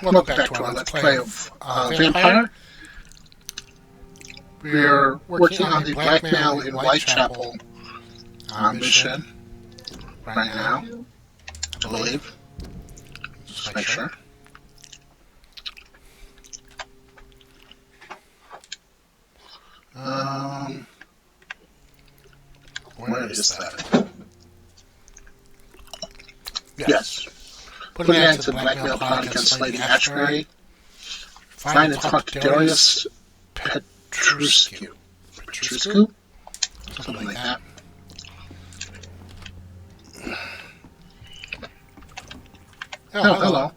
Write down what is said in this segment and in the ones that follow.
Welcome back to our Let's Play of Vampyr. We're working on the blackmail in Whitechapel mission right now, I believe. Just make sure. Where is that? Yes. Putting an end to the blackmail plot against Lady Ashbury. Find and talk to Darius Petruscu. Something like that. Oh, hello.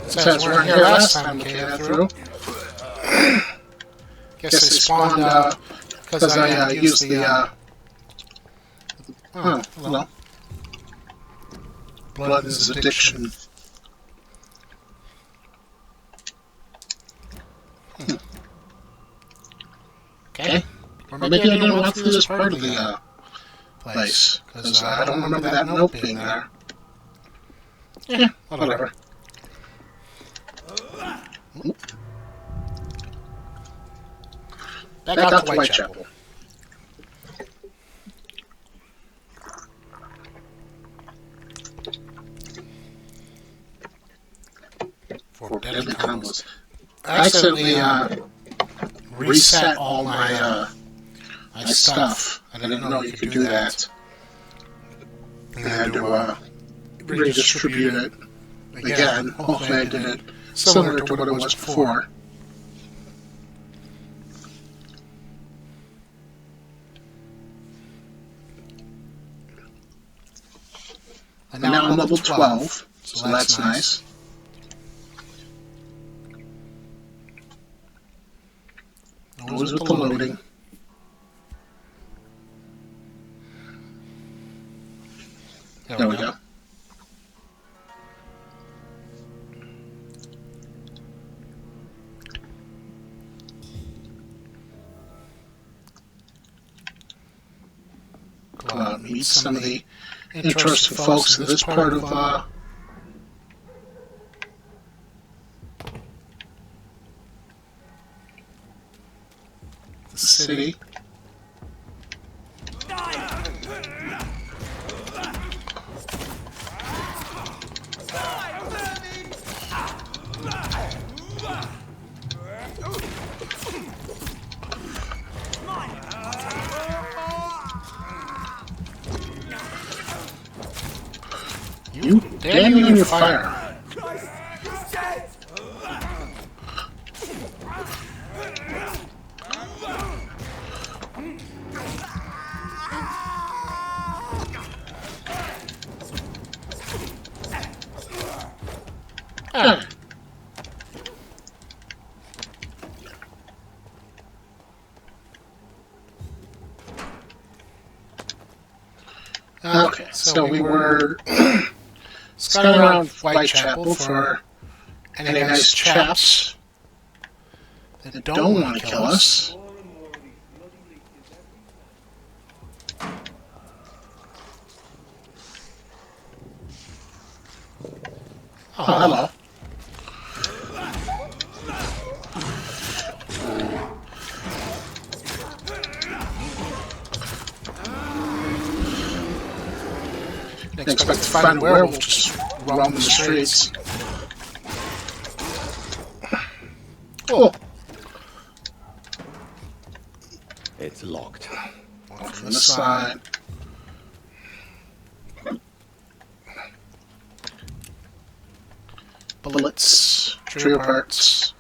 Since we weren't here last time, okay, that through. Guess they spawned, because I used the, oh, well. Blood is addiction. Okay. Or maybe I didn't walk through this part of the, place, because I don't remember that note being there. Yeah, whatever. Back out to Whitechapel. For deadly combos. I accidentally reset all my my stuff. I didn't know you could do that. And I had to redistribute it again. Hopefully I did it similar to what it was before. And now I'm level 12, so that's nice. Always with the loading. There we go. Go out and meet some of the interesting folks in this part of the city. You damn you and your fire. Okay, so we were scouting around Whitechapel for any nice chaps that don't want to kill us. Oh, hello. Didn't expect to find a werewolf just roaming the streets. Oh. It's locked. One from the side. Bullets, trio parts.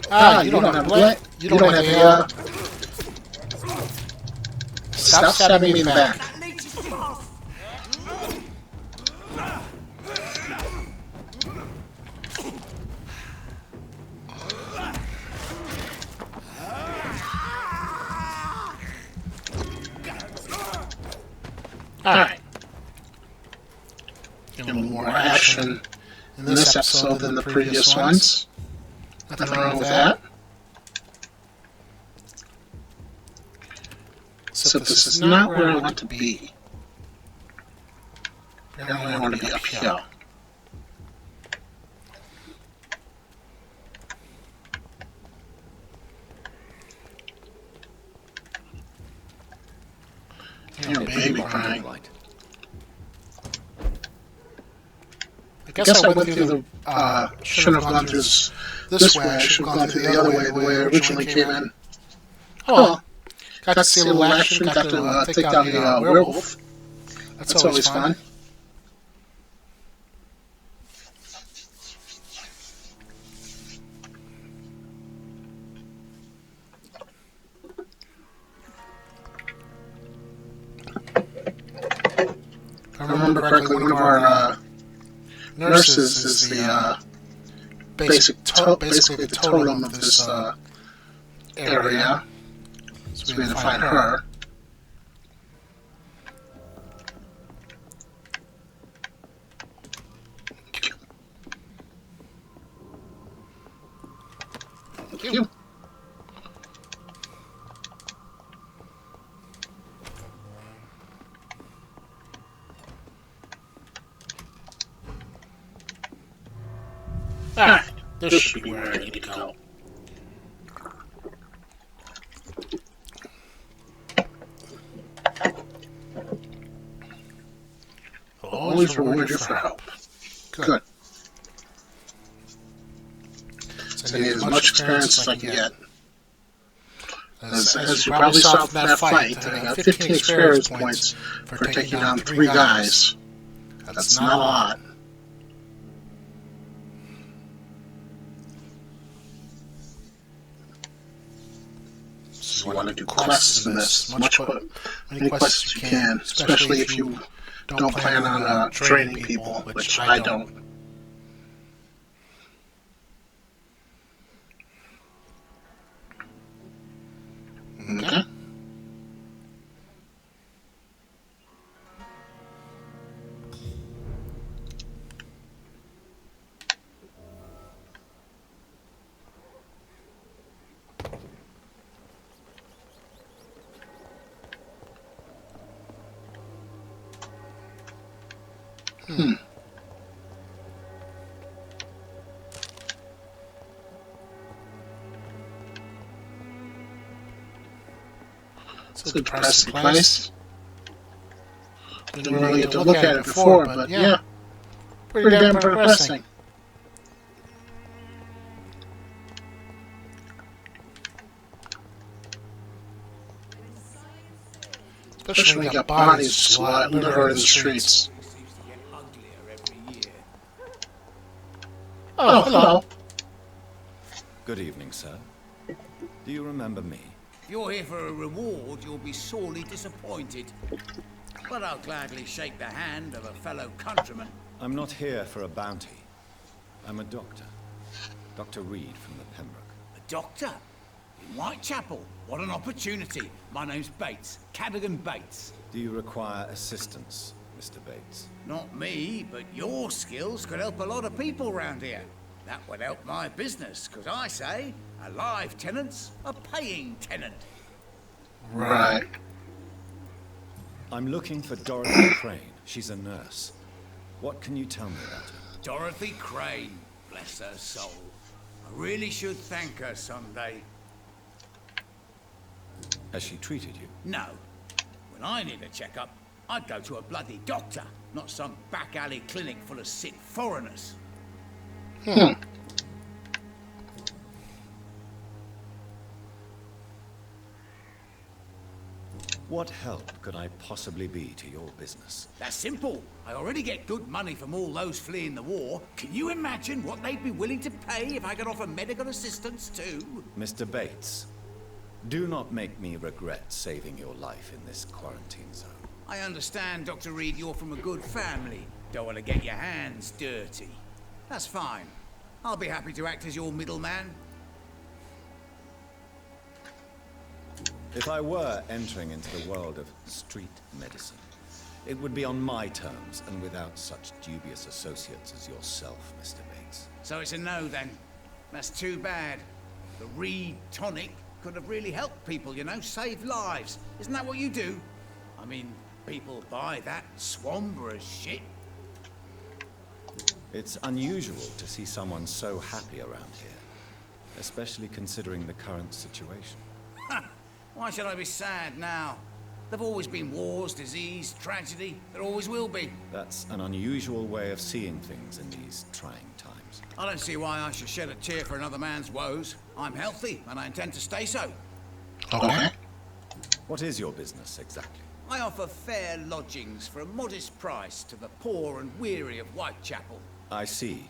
You don't have you don't have a stop stabbing me in the back. Alright. A little more action in this episode than the previous ones. Nothing wrong with that. Except this is not where I want to be. Apparently I want to be up here. Your baby crying. I guess I went through the. Shouldn't have gone through this way. I should have gone through the other way, the way I originally came in. Oh, got to see a little action. Got to take down the werewolf. That's always fun. If I remember correctly, one of our nurses is the basically the totem of this area. So we had to find her. Thank you. Alright, this should be where I need to go. I'll always reward you for help. Good. So I need as much experience as I can get. As you probably saw from that fight, I got 15 experience points for taking down 3 guys. That's not a lot. So you want to do quests in this, many quests as you can, especially if you don't plan on training people, which I don't. Okay. It's a depressing place. Didn't really get to look at it before, but yeah, pretty damn depressing. Especially when you got bodies littered in the streets. Oh, hello. Good evening, sir. Do you remember me? If you're here for a reward, you'll be sorely disappointed. But I'll gladly shake the hand of a fellow countryman. I'm not here for a bounty. I'm a doctor. Dr. Reed from the Pembroke. A doctor? In Whitechapel? What an opportunity. My name's Bates. Cadogan Bates. Do you require assistance, Mr. Bates? Not me, but your skills could help a lot of people round here. That would help my business, because I say, a live tenant's a paying tenant. Right. I'm looking for Dorothy Crane. She's a nurse. What can you tell me about her? Dorothy Crane, bless her soul. I really should thank her someday. Has she treated you? No. When I need a checkup, I'd go to a bloody doctor, not some back alley clinic full of sick foreigners. What help could I possibly be to your business? That's simple. I already get good money from all those fleeing the war. Can you imagine what they'd be willing to pay if I could offer medical assistance too? Mr. Bates, do not make me regret saving your life in this quarantine zone. I understand, Dr. Reed, you're from a good family. Don't want to get your hands dirty. That's fine. I'll be happy to act as your middleman. If I were entering into the world of street medicine, it would be on my terms and without such dubious associates as yourself, Mr. Bates. So it's a no then. That's too bad. The Reed tonic could have really helped people, you know, save lives. Isn't that what you do? I mean, people buy that Swamber's shit. It's unusual to see someone so happy around here, especially considering the current situation. Why should I be sad now? There've always been wars, disease, tragedy. There always will be. That's an unusual way of seeing things in these trying times. I don't see why I should shed a tear for another man's woes. I'm healthy, and I intend to stay so. Okay. What is your business exactly? I offer fair lodgings for a modest price to the poor and weary of Whitechapel. I see.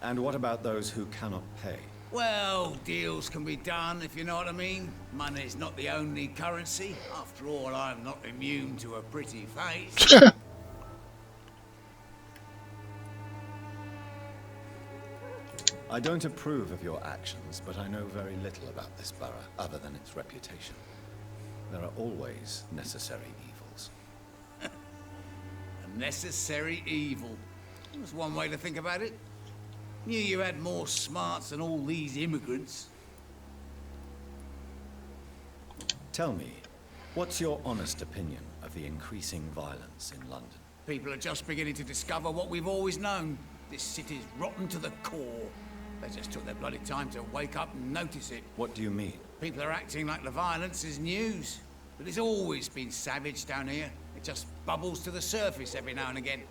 And what about those who cannot pay? Well, deals can be done, if you know what I mean. Money's not the only currency. After all, I'm not immune to a pretty face. I don't approve of your actions, but I know very little about this borough, other than its reputation. There are always necessary evils. A necessary evil. That's one way to think about it. Knew you had more smarts than all these immigrants. Tell me, what's your honest opinion of the increasing violence in London? People are just beginning to discover what we've always known. This city's rotten to the core. They just took their bloody time to wake up and notice it. What do you mean? People are acting like the violence is news. But it's always been savage down here. It just bubbles to the surface every now and again.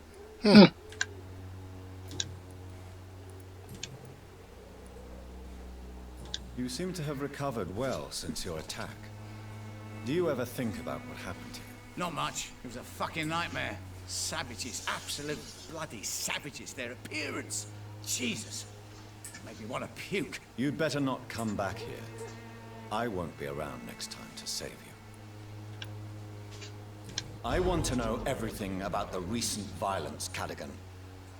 You seem to have recovered well since your attack. Do you ever think about what happened to you? Not much. It was a fucking nightmare. Savages, absolute bloody savages. Their appearance. Jesus. Made me want to puke. You'd better not come back here. I won't be around next time to save you. I want to know everything about the recent violence, Cadigan.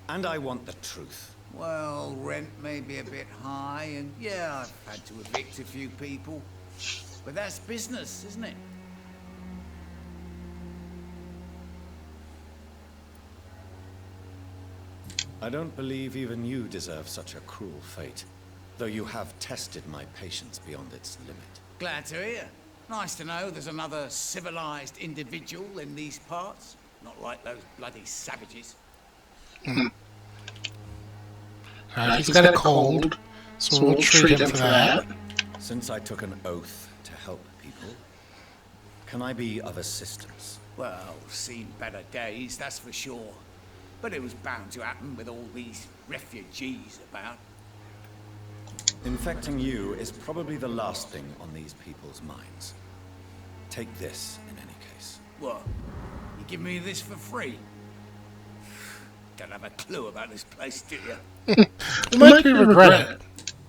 And I want the truth. Well, rent may be a bit high, and yeah, I've had to evict a few people. But that's business, isn't it? I don't believe even you deserve such a cruel fate, though you have tested my patience beyond its limit. Glad to hear. Nice to know there's another civilized individual in these parts. Not like those bloody savages. He's got a cold, so we'll treat him for that. Since I took an oath to help people, can I be of assistance? Well, seen better days, that's for sure. But it was bound to happen with all these refugees about. Infecting you is probably the last thing on these people's minds. Take this, in any case. What? You give me this for free? Don't have a clue about this place, do you? You might be regret it.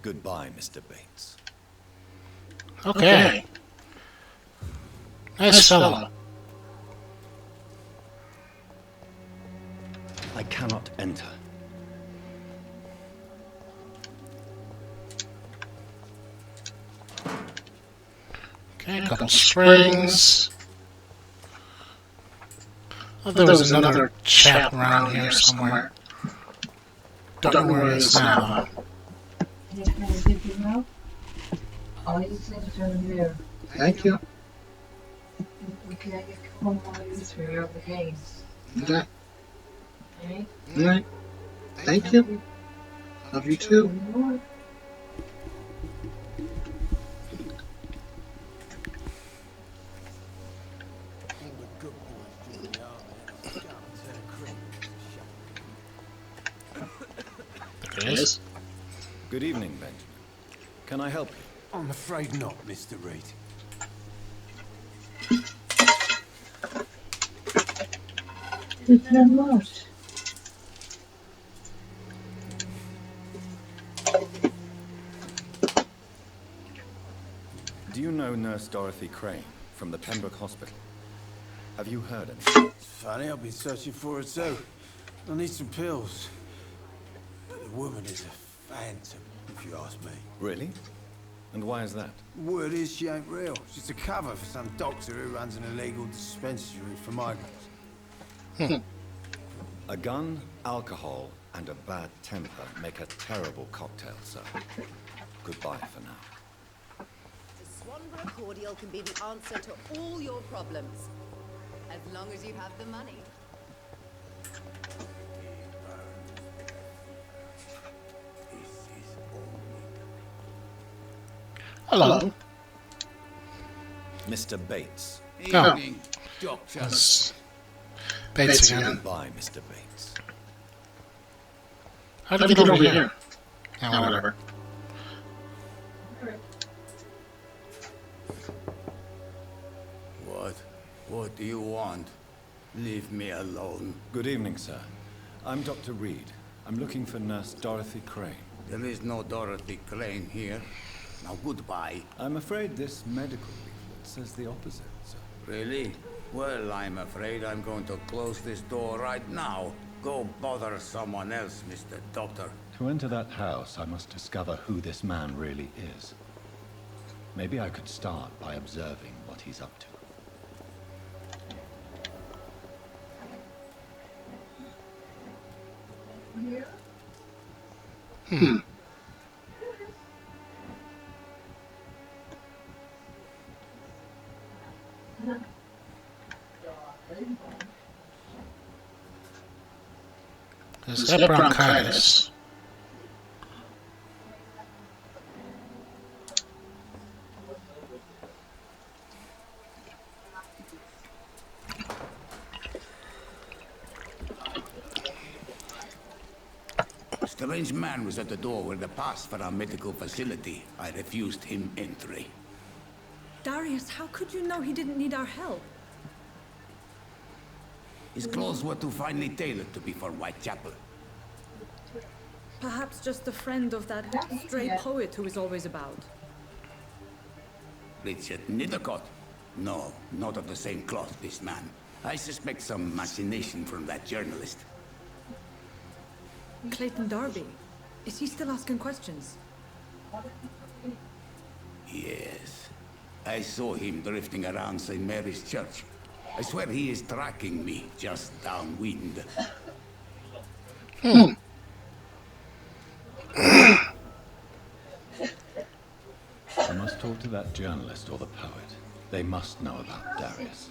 Goodbye, Mr. Bates. Okay. Nice fellow. I cannot enter. Okay, a couple springs. Oh, there was another chap around here somewhere. Don't know where he is now. All you things are in there. Thank you. Okay, I get home while you through all the games. Okay. Okay? Alright. Thank you. Love you too. There it is. Good evening, Benjamin. Can I help you? I'm afraid not, Mr. Reed. Did that what? Do you know Nurse Dorothy Crane from the Pembroke Hospital? Have you heard anything? It's funny, I've been searching for her too. I need some pills. But the woman is a phantom, if you ask me. Really? And why is that? Word is she ain't real. She's a cover for some doctor who runs an illegal dispensary for migrants. A gun, alcohol, and a bad temper make a terrible cocktail, sir. Goodbye for now. The Swanborough cordial can be the answer to all your problems. As long as you have the money. Hello. Mr. Bates. Evening, Doctor. That's Bates again. Goodbye, Mr. Bates. How did we get over here? Oh, whatever. What do you want? Leave me alone. Good evening, sir. I'm Dr. Reed. I'm looking for Nurse Dorothy Crane. There is no Dorothy Crane here. Now goodbye. I'm afraid this medical leaflet says the opposite, sir. Really? Well, I'm afraid I'm going to close this door right now. Go bother someone else, Mr. Doctor. To enter that house, I must discover who this man really is. Maybe I could start by observing what he's up to. Is that bronchitis? A strange man was at the door with a pass for our medical facility. I refused him entry. Darius, how could you know he didn't need our help? His clothes were too finely tailored to be for Whitechapel. Perhaps just a friend of that stray poet who is always about. Richard Nithercott? No, not of the same cloth, this man. I suspect some machination from that journalist. Clayton Darby. Is he still asking questions? Yes. I saw him drifting around St. Mary's Church. I swear he is tracking me just downwind. I must talk to that journalist or the poet. They must know about Darius.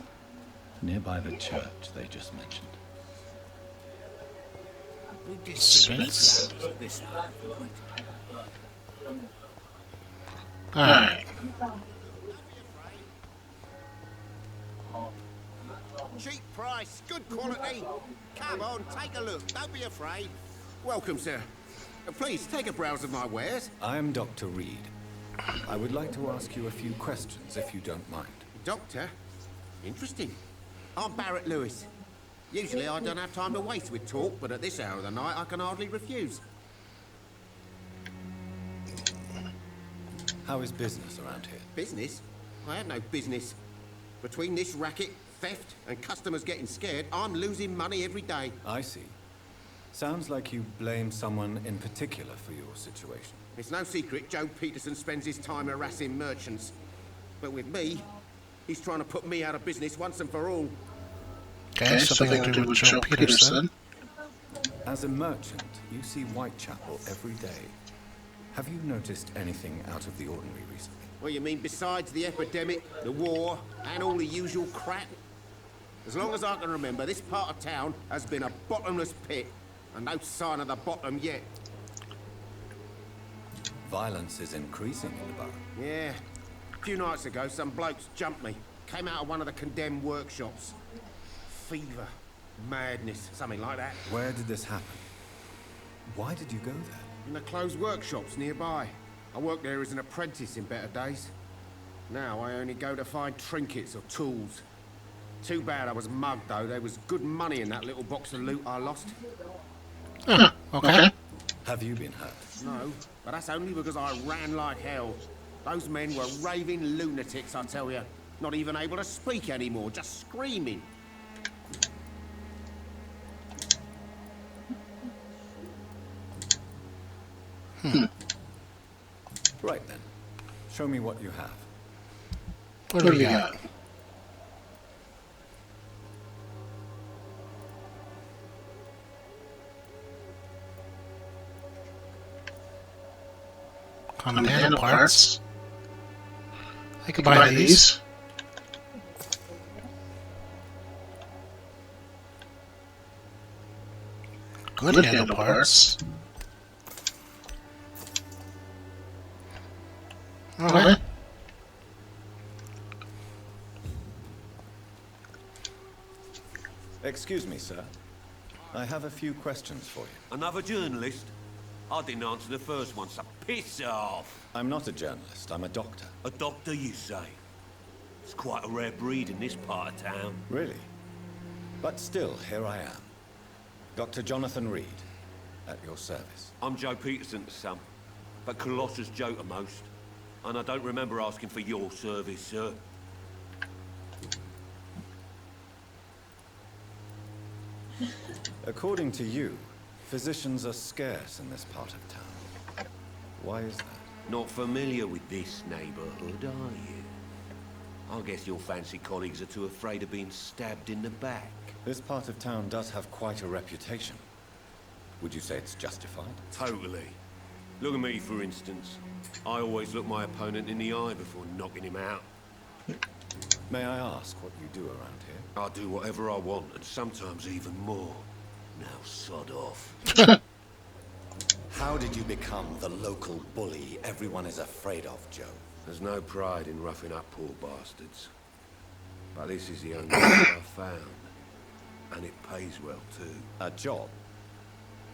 Nearby the church they just mentioned. Sphinx. Alright. Cheap price, good quality. Come on, take a look. Don't be afraid. Welcome, sir. Please, take a browse of my wares. I am Dr. Reed. I would like to ask you a few questions, if you don't mind. Doctor? Interesting. I'm Barrett Lewis. Usually I don't have time to waste with talk, but at this hour of the night I can hardly refuse. How is business around here? Business? I have no business. Between this racket, theft, and customers getting scared, I'm losing money every day. I see. Sounds like you blame someone in particular for your situation. It's no secret Joe Peterson spends his time harassing merchants. But with me, he's trying to put me out of business once and for all. Okay, something to do with Joe Peterson. As a merchant, you see Whitechapel every day. Have you noticed anything out of the ordinary recently? What you mean besides the epidemic, the war, and all the usual crap? As long as I can remember, this part of town has been a bottomless pit, and no sign of the bottom yet. Violence is increasing in the borough. Yeah. A few nights ago, some blokes jumped me. Came out of one of the condemned workshops. Fever, madness, something like that. Where did this happen? Why did you go there? In the closed workshops nearby. I worked there as an apprentice in better days. Now I only go to find trinkets or tools. Too bad I was mugged, though. There was good money in that little box of loot I lost. Huh, okay. Have you been hurt? No, but that's only because I ran like hell. Those men were raving lunatics, I tell you. Not even able to speak anymore, just screaming. Right then. Show me what you have. What do we got? Common nano parts. I could buy these. Good nano parts. Alright. Excuse me, sir. I have a few questions for you. Another journalist? I didn't answer the first one, so piss off! I'm not a journalist, I'm a doctor. A doctor, you say? It's quite a rare breed in this part of town. Really? But still, here I am. Dr. Jonathan Reed, at your service. I'm Joe Peterson's son, but Colossus Joe to most. And I don't remember asking for your service, sir. According to you, physicians are scarce in this part of town. Why is that? Not familiar with this neighborhood, are you? I guess your fancy colleagues are too afraid of being stabbed in the back. This part of town does have quite a reputation. Would you say it's justified? Totally. Look at me, for instance. I always look my opponent in the eye before knocking him out. May I ask what you do around here? I do whatever I want, and sometimes even more. Now sod off. How did you become the local bully everyone is afraid of, Joe? There's no pride in roughing up poor bastards. But this is the only job I've found. And it pays well, too. A job?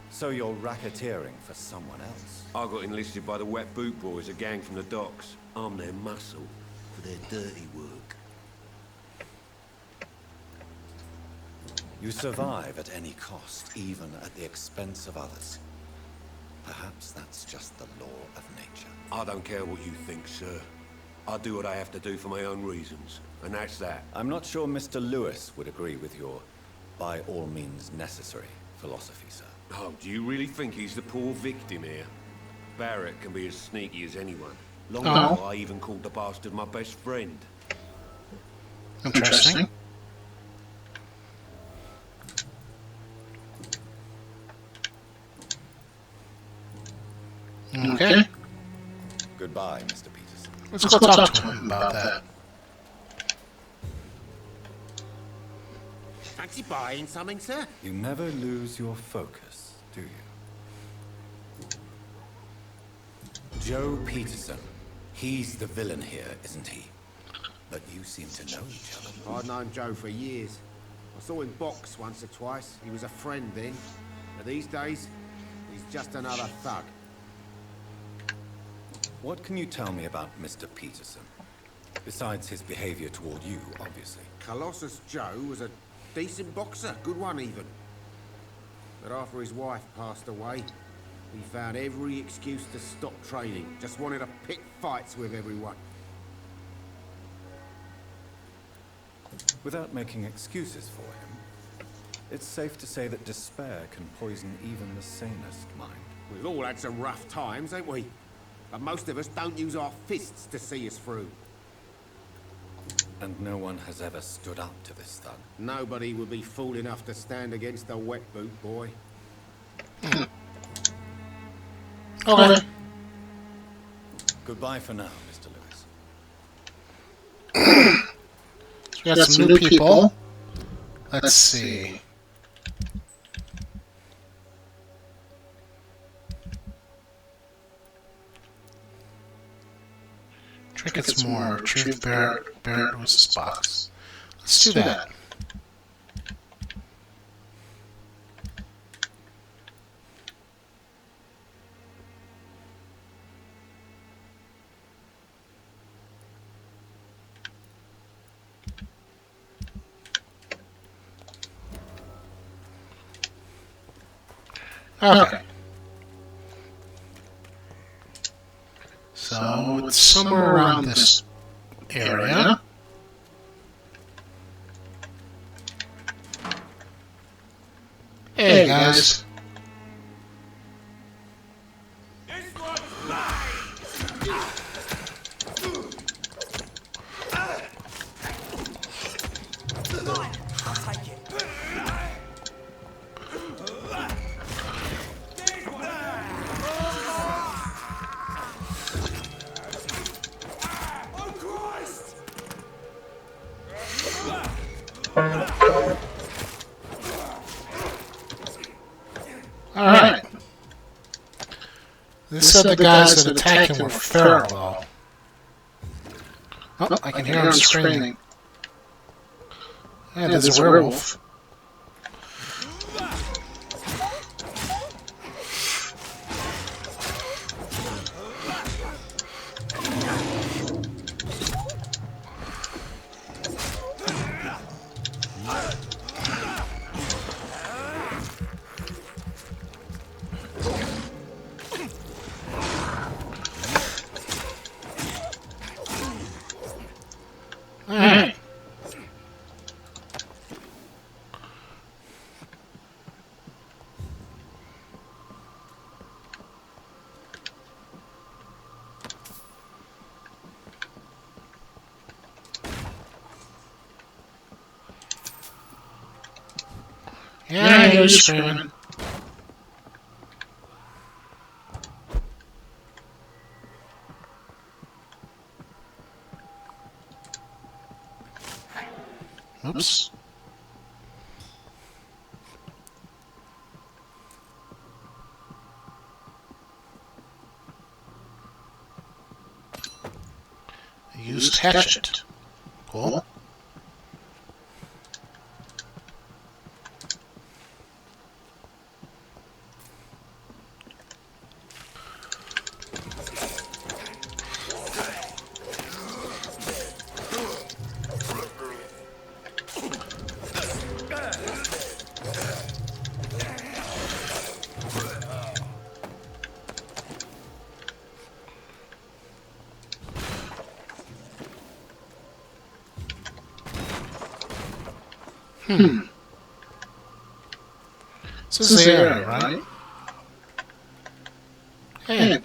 So you're racketeering for someone else? I got enlisted by the Wet Boot Boys, a gang from the docks. I'm their muscle for their dirty work. You survive at any cost, even at the expense of others. Perhaps that's just the law of nature. I don't care what you think, sir. I do what I have to do for my own reasons, and that's that. I'm not sure Mr. Lewis would agree with your by all means necessary philosophy, sir. Oh, do you really think he's the poor victim here? Barrett can be as sneaky as anyone. Long ago, I even called the bastard my best friend. Interesting. Okay. Goodbye, Mr. Peterson. Let's go talk to him about that. Fancy buying something, sir? You never lose your focus, do you? Joe Peterson. He's the villain here, isn't he? But you seem to know each other. I've known Joe for years. I saw him box once or twice. He was a friend then. But these days, he's just another thug. What can you tell me about Mr. Peterson? Besides his behavior toward you, obviously. Colossus Joe was a decent boxer, good one even. But after his wife passed away, he found every excuse to stop training. Just wanted to pick fights with everyone. Without making excuses for him, it's safe to say that despair can poison even the sanest mind. We've all had some rough times, ain't we? But most of us don't use our fists to see us through. And no one has ever stood up to this thug. Nobody would be fool enough to stand against the Wet Boot Boy. Okay. Goodbye for now, Mr. Lewis. So we got some new people. Let's see. Trinkets more. Truth Barrett was his box. Let's do that. Okay. So it's somewhere around this area. Hey guys. Alright. This said the guys that attacked him were feral, though. Oh, I can hear him screaming. Yeah, there's a werewolf. Alright. Yeah, I hear you screaming. Oops. Used hatchet. Cool. This is the area, right? Hey.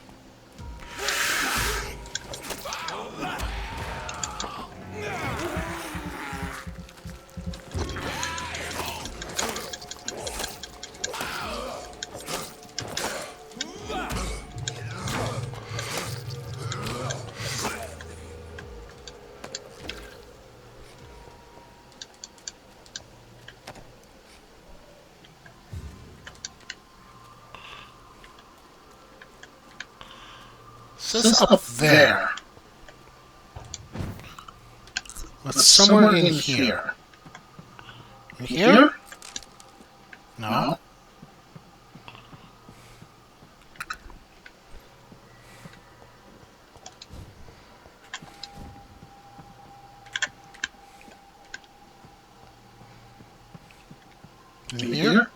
This is up there. But somewhere in here. In here? No. In here?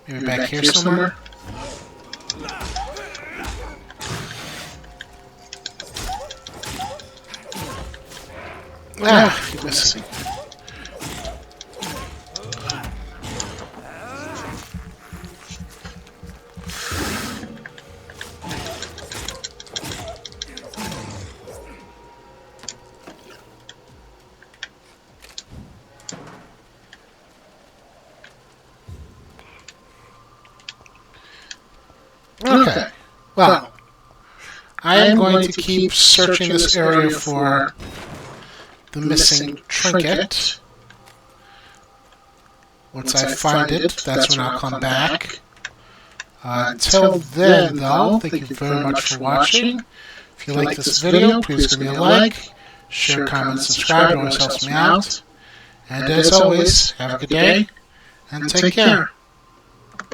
Maybe back here somewhere? Ah, keep missing. Okay, well, I am going to keep searching this area for the missing trinket. Once I find it, that's when I'll come back. Until then, though, thank you very much for watching. If you like this video, please give me a like, share, comment, subscribe. It always helps me out. And as always, have a good day and take care.